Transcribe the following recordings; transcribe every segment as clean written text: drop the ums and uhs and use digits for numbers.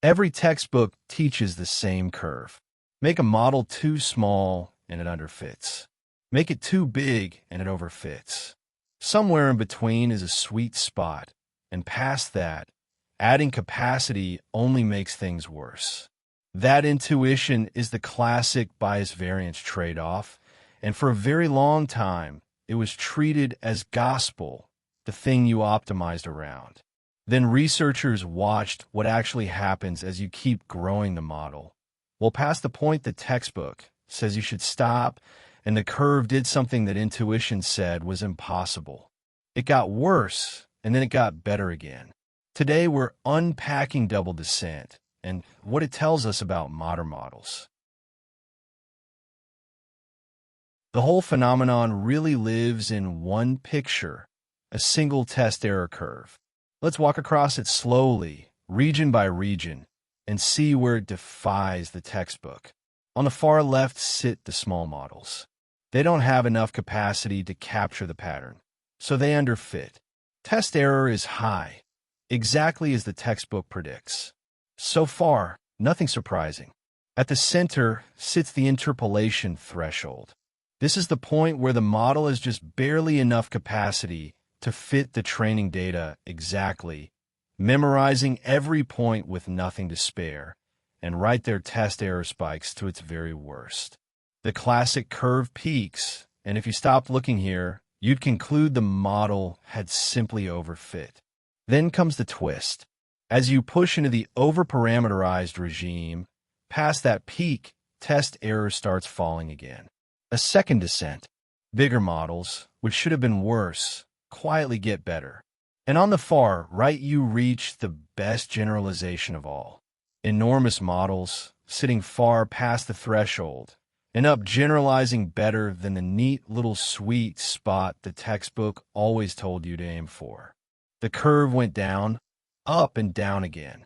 Every textbook teaches the same curve. Make a model too small and it underfits. Make it too big and it overfits. Somewhere in between is a sweet spot, and past that, adding capacity only makes things worse. That intuition is the classic bias-variance trade-off, and for a very long time, it was treated as gospel, the thing you optimized around. Then researchers watched what actually happens as you keep growing the model. Well, past the point the textbook says you should stop, and the curve did something that intuition said was impossible. It got worse, and then it got better again. Today, we're unpacking double descent and what it tells us about modern models. The whole phenomenon really lives in one picture, a single test error curve. Let's walk across it slowly, region by region, and see where it defies the textbook. On the far left sit the small models. They don't have enough capacity to capture the pattern, so they underfit. Test error is high, exactly as the textbook predicts. So far, nothing surprising. At the center sits the interpolation threshold. This is the point where the model has just barely enough capacity to fit the training data exactly, memorizing every point with nothing to spare, and right there test error spikes to its very worst. The classic curve peaks, and if you stopped looking here, you'd conclude the model had simply overfit. Then comes the twist. As you push into the overparameterized regime, past that peak, test error starts falling again. A second descent. Bigger models, which should have been worse, quietly get better. And on the far right, you reach the best generalization of all. Enormous models, sitting far past the threshold, and up generalizing better than the neat little sweet spot the textbook always told you to aim for. The curve went down, up and down again.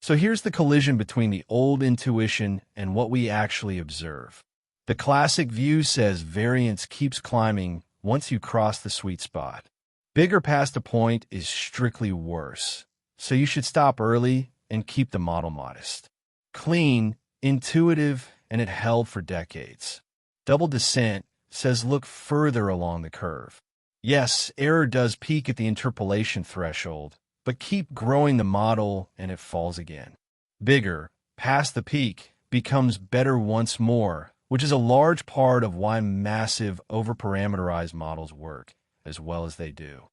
So here's the collision between the old intuition and what we actually observe. The classic view says variance keeps climbing once you cross the sweet spot. Bigger past a point is strictly worse, so you should stop early and keep the model modest. Clean, intuitive, and it held for decades. Double descent says look further along the curve. Yes, error does peak at the interpolation threshold, but keep growing the model and it falls again. Bigger, past the peak, becomes better once more, which is a large part of why massive overparameterized models work as well as they do.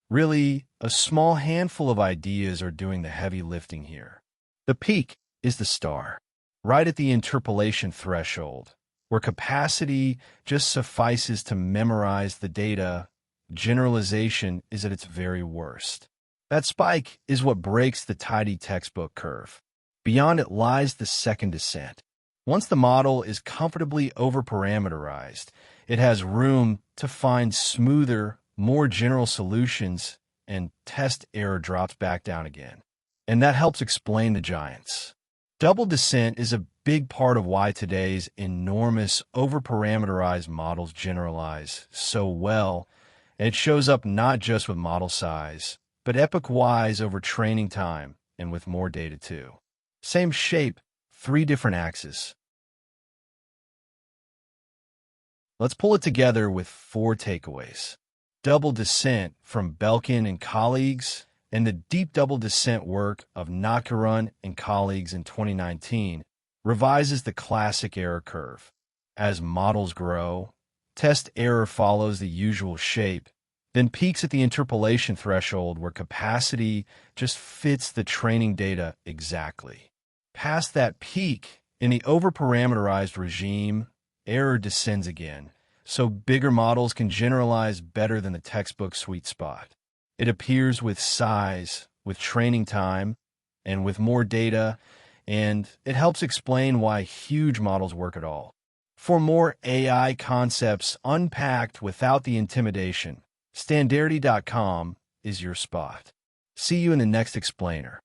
Really, a small handful of ideas are doing the heavy lifting here. The peak is the star, right at the interpolation threshold, where capacity just suffices to memorize the data. Generalization is at its very worst. That spike is what breaks the tidy textbook curve. Beyond it lies the second descent. Once the model is comfortably overparameterized, it has room to find smoother, more general solutions, and test error drops back down again. And that helps explain the giants. Double descent is a big part of why today's enormous overparameterized models generalize so well, and it shows up not just with model size, but epoch-wise over training time and with more data too. Same shape, 3 different axes. Let's pull it together with 4 takeaways. Double descent from Belkin and colleagues, and the deep double descent work of Nakarun and colleagues in 2019 revises the classic error curve. As models grow, test error follows the usual shape, then peaks at the interpolation threshold where capacity just fits the training data exactly. Past that peak, in the overparameterized regime, error descends again, so bigger models can generalize better than the textbook sweet spot. It appears with size, with training time, and with more data, and it helps explain why huge models work at all. For more AI concepts unpacked without the intimidation, Standardy.com is your spot. See you in the next explainer.